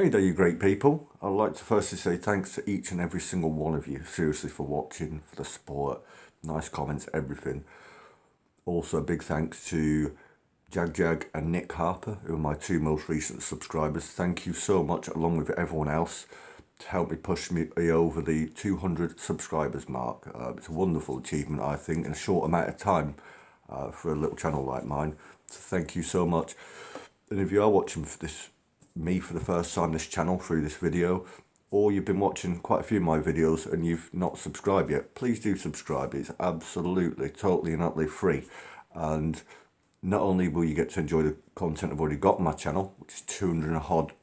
Hey there, you great people. I'd like to firstly say thanks to each and every single one of you, seriously, for watching, for the support, nice comments, everything. Also, a big thanks to Jag and Nick Harper, who are my two most recent subscribers. Thank you so much, along with everyone else, to help me push me over the 200 subscribers mark. It's a wonderful achievement, I think, in a short amount of time for a little channel like mine. So thank you so much. And if you are watching me for the first time this channel through this video, or you've been watching quite a few of my videos and you've not subscribed yet, please do subscribe. It's absolutely, totally and utterly free. And not only will you get to enjoy the content I've already got on my channel, which is 200 odd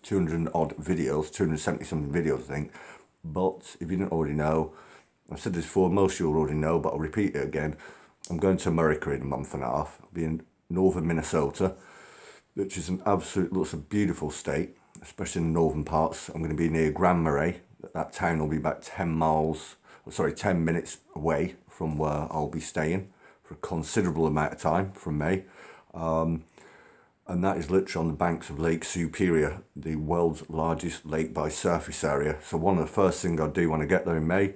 videos, 270 something videos I think, but if you didn't already know, I've said this before, most of you already know, but I'll repeat it again. I'm going to America in a month and a half. I'll be in northern Minnesota, which is looks a beautiful state, especially in the northern parts. I'm going to be near Grand Marais. That town will be about 10 minutes away from where I'll be staying for a considerable amount of time from May. And that is literally on the banks of Lake Superior, the world's largest lake by surface area. So one of the first things I do when I get there in May,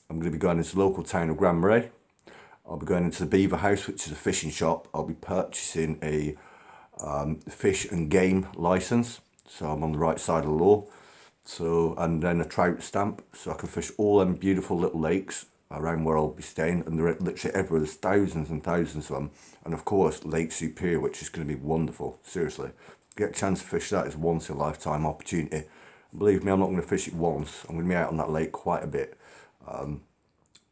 I'm going to be going into the local town of Grand Marais. I'll be going into the Beaver House, which is a fishing shop. I'll be purchasing a fish and game license, so I'm on the right side of the law. And then a trout stamp, so I can fish all them beautiful little lakes around where I'll be staying, and they're literally everywhere. There's thousands and thousands of them, and of course Lake Superior, which is going to be wonderful. Seriously, get a chance to fish that is a once in a lifetime opportunity. Believe me, I'm not going to fish it once. I'm going to be out on that lake quite a bit.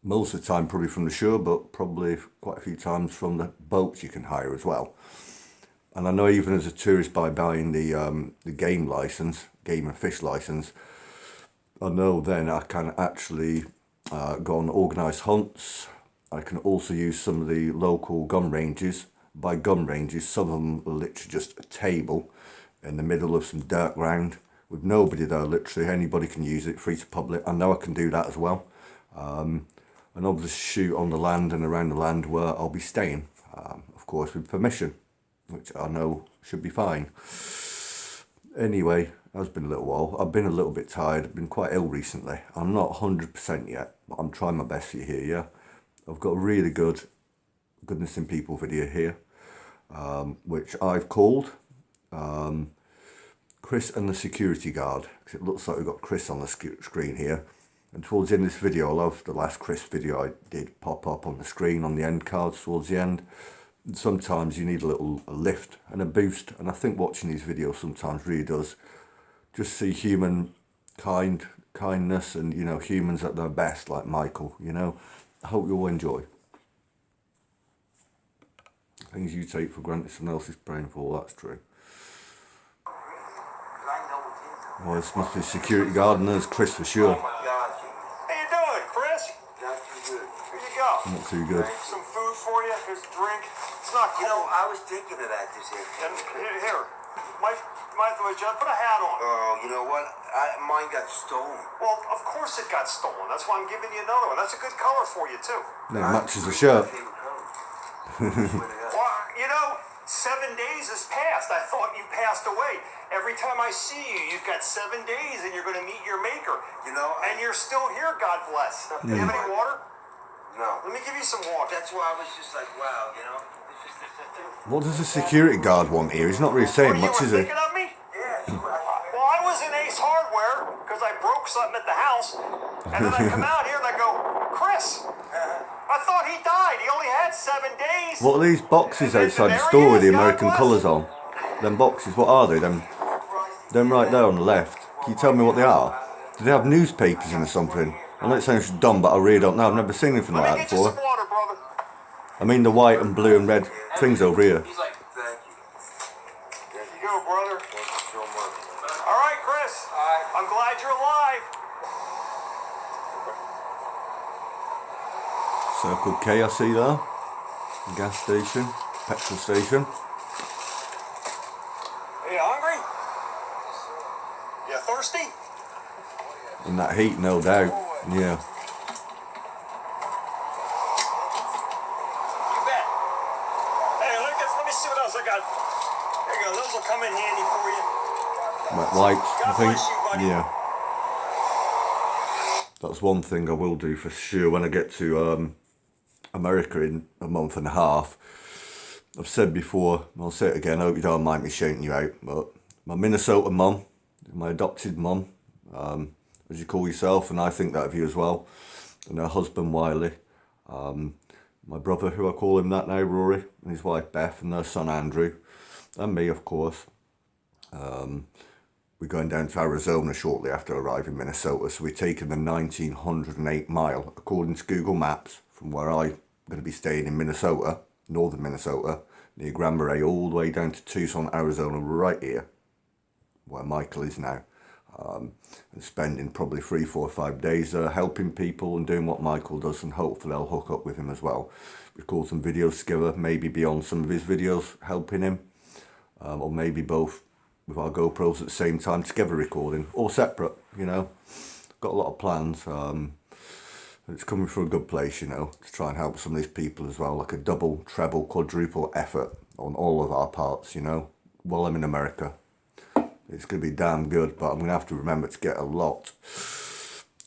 Most of the time probably from the shore, but probably quite a few times from the boats you can hire as well. And I know even as a tourist, by buying the game license, game and fish license, I know then I can actually go on organised hunts. I can also use some of the local gun ranges. By gun ranges, some of them are literally just a table in the middle of some dirt ground with nobody there, literally. Anybody can use it, free to public. I know I can do that as well. And obviously shoot on the land and around the land where I'll be staying, of course with permission, which I know should be fine. Anyway, it's been a little while. I've been a little bit tired. I've been quite ill recently. I'm not 100% yet, but I'm trying my best for you here, yeah? I've got a really good Goodness in People video here, which I've called Chris and the Security Guard, because it looks like we've got Chris on the screen here. And towards the end of this video, I'll have the last Chris video I did pop up on the screen on the end cards towards the end. Sometimes you need a little lift and a boost, and I think watching these videos sometimes really does just see kindness and, you know, humans at their best, like Michael, you know. I hope you all enjoy. Things you take for granted someone else is praying for, that's true. Oh, this must be a security guard, and there's Chris for sure. How you doing, Chris? Not too good. Here you go. Not too good. Some food for you. Here's a drink. It's not cold. You know, I was thinking about this here. And here. Might put a hat on. Oh, you know what? Mine got stolen. Well, of course it got stolen. That's why I'm giving you another one. That's a good color for you, too. Yeah, matches the shirt. Well, you know, 7 days has passed. I thought you passed away. Every time I see you, you've got 7 days and you're going to meet your maker. You know, and you're still here, God bless. Do you have any water? No. Let me give you some water. That's why I was just like, wow, you know. What does the security guard want here? He's not really saying much, is he? Thinking of me? Yeah. Well, I was in Ace Hardware because I broke something at the house. And then I come out here and I go, Chris, I thought he died. He only had 7 days. What are these boxes outside the store with the American colours on? Them boxes, what are they? Them right there on the left. Can you tell me what they are? Do they have newspapers in or something? I know it sounds dumb, but I really don't know. I've never seen anything like that before. Let me get you some water, brother. I mean the white and blue and red things over here. He's like, thank you. There you go, brother. Thank you so much. All right, Chris. I'm glad you're alive. Circle K I see there. Gas station, petrol station. Are you hungry? You thirsty? In that heat, no doubt. Yeah. Let me see what else I got. There you go. Those will come in handy for you. wet wipes, I God think. bless you, buddy. Yeah. That's one thing I will do for sure when I get to America in a month and a half. I've said before, I'll say it again, I hope you don't mind me shouting you out, but my Minnesota mum, my adopted mum, as you call yourself, and I think that of you as well, and her husband Wiley, my brother, who I call him that now, Rory, and his wife Beth, and their son Andrew, and me, of course. We're going down to Arizona shortly after arriving in Minnesota, so we're taking the 1908 mile, according to Google Maps, from where I'm going to be staying in Minnesota, northern Minnesota, near Grand Marais, all the way down to Tucson, Arizona, right here, where Michael is now, and spending probably 3, 4, 5 days there, helping people and doing what Michael does, and hopefully I'll hook up with him as well. Record some videos together, maybe be on some of his videos helping him, or maybe both with our GoPros at the same time together recording, or separate, you know. Got a lot of plans. It's coming from a good place, you know, to try and help some of these people as well, like a double, treble, quadruple effort on all of our parts, you know, while I'm in America. It's going to be damn good, but I'm going to have to remember to get a lot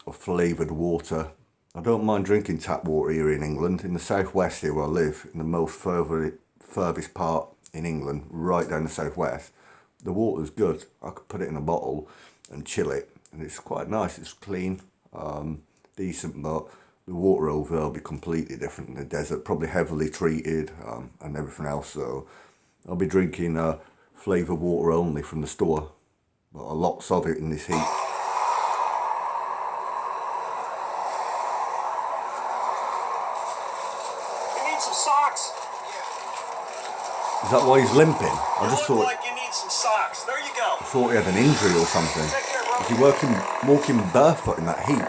of flavoured water. I don't mind drinking tap water here in England. In the southwest here where I live, in the most furthest part in England, right down the southwest, the water's good. I could put it in a bottle and chill it, and it's quite nice. It's clean, decent, but the water over there will be completely different in the desert, probably heavily treated and everything else. So I'll be drinking flavoured water only from the store, but lots of it in this heat. You need some socks. Is that why he's limping? I You just look thought like you need some socks. There you go. I thought he had an injury or something. Take care, bro. Is he walking barefoot in that heat?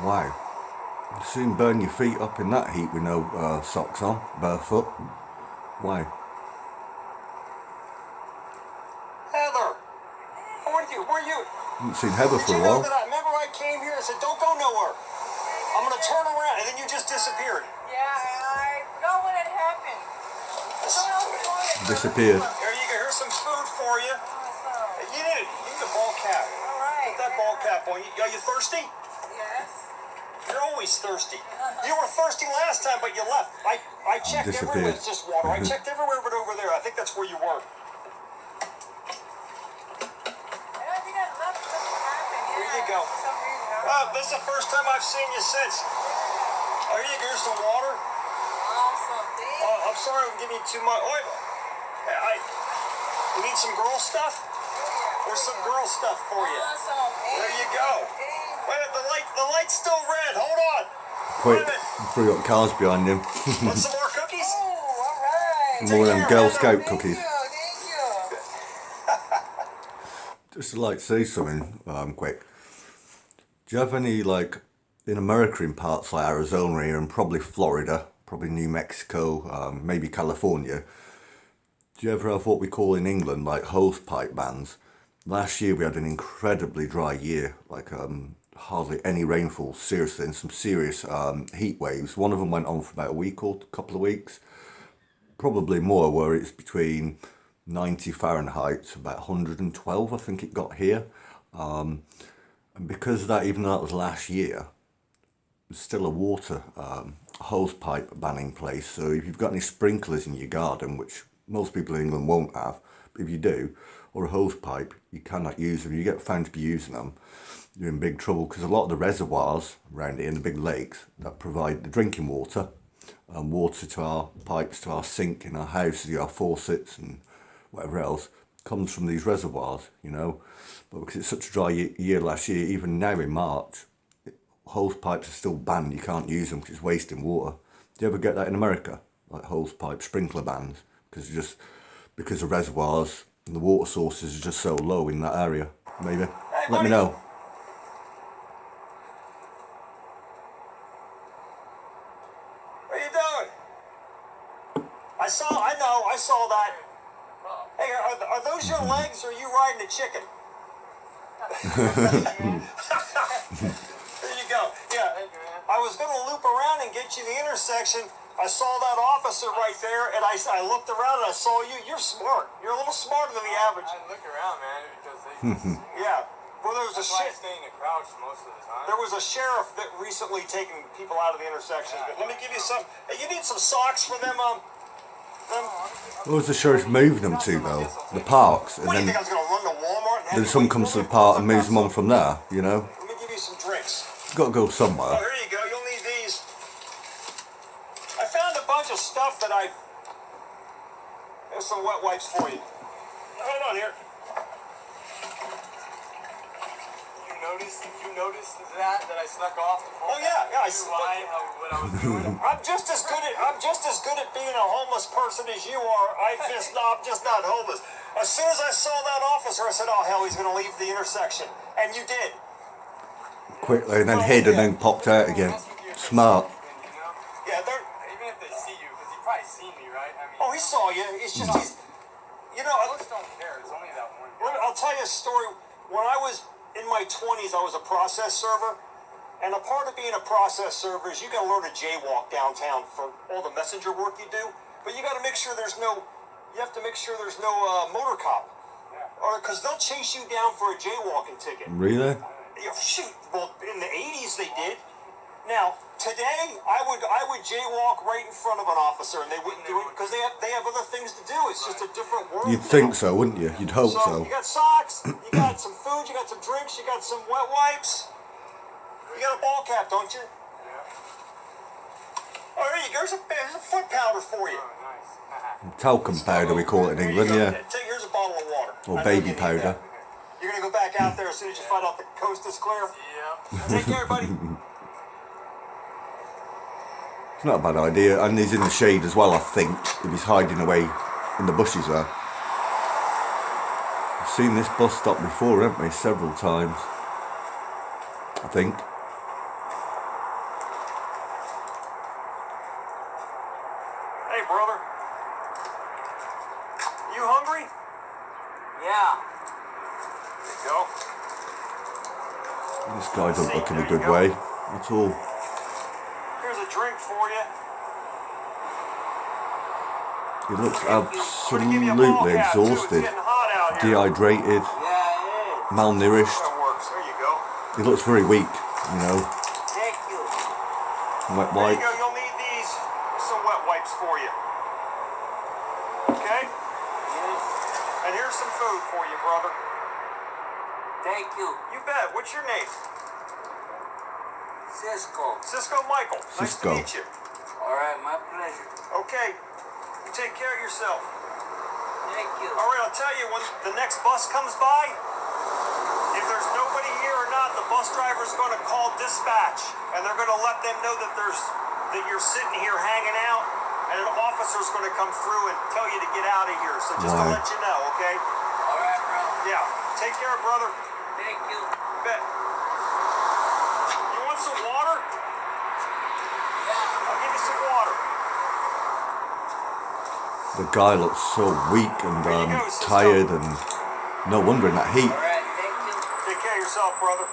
Wow. You'll soon burn your feet up in that heat with no socks on, barefoot. Wow. Heather. Where are you? Haven't seen Heather Did for you a know while. that remember I came here and said, don't go nowhere. I'm going to turn around, and then you just disappeared. Yeah, I forgot when it happened. Someone else was on it. Disappeared. Here you go. Here's some food for you. Awesome. You need a ball cap. All right. Put that ball cap on. Are you thirsty? Yes. You're always thirsty. You were thirsty last time, but you left. I checked everywhere. Disappeared. It's just water. I checked everywhere but over there. I think that's where you were. I think I left something happen. Yeah. Here you go. For some reason. I don't know. This is the first time I've seen you since. Here you go. Here's some water. Awesome. Thank I'm sorry I'm giving you too much. You need some girl stuff? There's some girl stuff for you. Awesome. There you go. Wait a minute, the light's still red. Hold on. Quick, Wait a minute. probably got cars behind him. Want some more cookies? Oh, all right. More of them care, Girl Heather. Scout Thank cookies. you. Thank you. Just to like say something quick. Do you have any, like, in America in parts like Arizona here and probably Florida, probably New Mexico, maybe California, do you ever have what we call in England like hose pipe bans? Last year we had an incredibly dry year, like hardly any rainfall, seriously, and some serious heat waves. One of them went on for about a week or a couple of weeks, probably more, where it's between 90 Fahrenheit to about 112, I think it got here. And because of that, even though that was last year, there's still a water hose pipe ban in place. So if you've got any sprinklers in your garden, which most people in England won't have, but if you do, or a hose pipe, you cannot use them. You get found to be using them, you're in big trouble, because a lot of the reservoirs around here and the big lakes that provide the drinking water and water to our pipes, to our sink in our houses, our faucets and whatever else, comes from these reservoirs, you know. But because it's such a dry year last year, even now in March, hose pipes are still banned. You can't use them because it's wasting water. Do you ever get that in America, like hose pipe sprinkler bans, because the reservoirs and the water sources are just so low in that area? Maybe. Let me know. What are you doing? I saw that. Hey, are those your legs, or are you riding a chicken? There you go. Yeah, I was going to loop around and get you the intersection, I saw that officer right there, and I looked around and I saw you. You're smart. You're a little smarter than the average. I look around, man, because Yeah. Well, there was that's why I stay in the crouch most of the time. There was a sheriff that recently taken people out of the intersections. But let me give you some. Hey, you need some socks for them. Where's the sheriff moving them to though? The parks, and What do you then think I was going to run to Walmart? And have then you someone wait comes to for the me? park and moves them on from there. You know, Let me give you some drinks. got to go Oh, somewhere. here you go. You'll need these. I found a bunch of stuff that I. There's some wet wipes for you. Hold on here. You noticed that I snuck off the phone? Oh yeah, yeah. I knew what I was doing. I'm just as good at being a homeless person as you are. I'm just not homeless. As soon as I saw that officer, I said, "Oh hell, he's going to leave the intersection," and you did. Quickly, and then hid, and then popped out again. Smart. Yeah, they're. Even if they see you, because he probably seen me, right? I mean, Oh, he saw you. It's just he's. You know, most don't care. It's only that one. I'll tell you a story. When I was in my 20s, I was a process server. And a part of being a process server is you got to learn to jaywalk downtown for all the messenger work you do. But you got to make sure there's no, you have to make sure there's no motor cop. Or because they'll chase you down for a jaywalking ticket. Really? Yeah, shoot, well, in the 80s they did. Now, today, I would jaywalk right in front of an officer, and they wouldn't do it because they have other things to do. It's just a different world. You'd think so, wouldn't you? You'd hope so. You got socks, you got some food, you got some drinks, you got some wet wipes. You got a ball cap, don't you? Oh, there you go. There's a foot powder for you. Talcum powder, we call it in England, yeah. Here's a bottle of water. Or I know baby you need powder. that. You're going to go back out there as soon as you find out the coast is clear? Yeah. Take care, buddy. It's not a bad idea, and he's in the shade as well, I think, if he's hiding away in the bushes there. I've seen this bus stop before, haven't we? Several times, I think. Hey, brother. You hungry? Yeah. There you go. This guy doesn't look in a good way at all. Here's a drink for you. He looks I'm gonna give you a ball absolutely cap, too. It's exhausted, getting hot out here. dehydrated, Yeah, malnourished. That works. There you go. He looks very weak, you know. Thank you. Wet There you wipes. go. You'll need these. Some wet wipes for you. Okay? Yes. And here's some food for you, brother. Thank you. You bet. What's your name? Cisco. Cisco Michael. Nice Cisco. to meet you. All right, my pleasure. Okay. You take care of yourself. Thank you. All right, I'll tell you, when the next bus comes by, if there's nobody here or not, the bus driver's going to call dispatch, and they're going to let them know that you're sitting here hanging out, and an officer's going to come through and tell you to get out of here. So just to Right. let you know, okay? All right, bro. Yeah. Take care, brother. Thank you. Bet. You want some water? I'll give you some water. The guy looks so weak and There you go, Cisco. tired, and no wonder in that heat. All right, thank you. Take care of yourself, brother.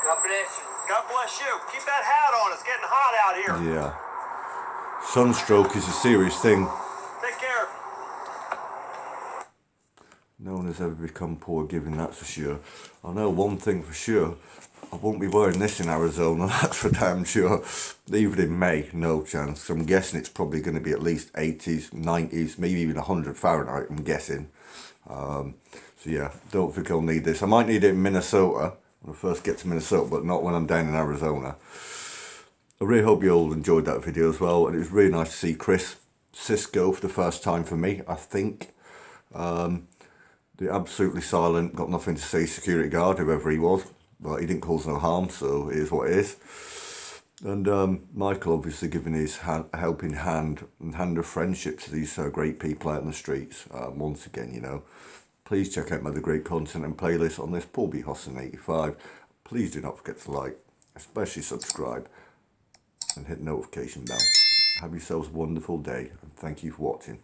God bless you. God bless you. Keep that hat on. It's getting hot out here. Yeah. Sunstroke is a serious thing. Take care. No one has ever become poor giving, that's for sure. I know one thing for sure. I won't be wearing this in Arizona, that's for damn sure. Even in May, no chance. I'm guessing it's probably going to be at least 80s, 90s, maybe even 100 Fahrenheit, I'm guessing. So yeah, don't think I'll need this. I might need it in Minnesota, when I first get to Minnesota, but not when I'm down in Arizona. I really hope you all enjoyed that video as well, and it was really nice to see Cisco for the first time for me, I think. They're absolutely silent, got nothing to say, security guard, whoever he was, but he didn't cause no harm, so it is what it is. And Michael obviously giving his helping hand and hand of friendship to these great people out in the streets. Once again, you know, please check out my other great content and playlist on this Paul B. Hosson 85. Please do not forget to like, especially subscribe, and hit the notification bell. Have yourselves a wonderful day, and thank you for watching.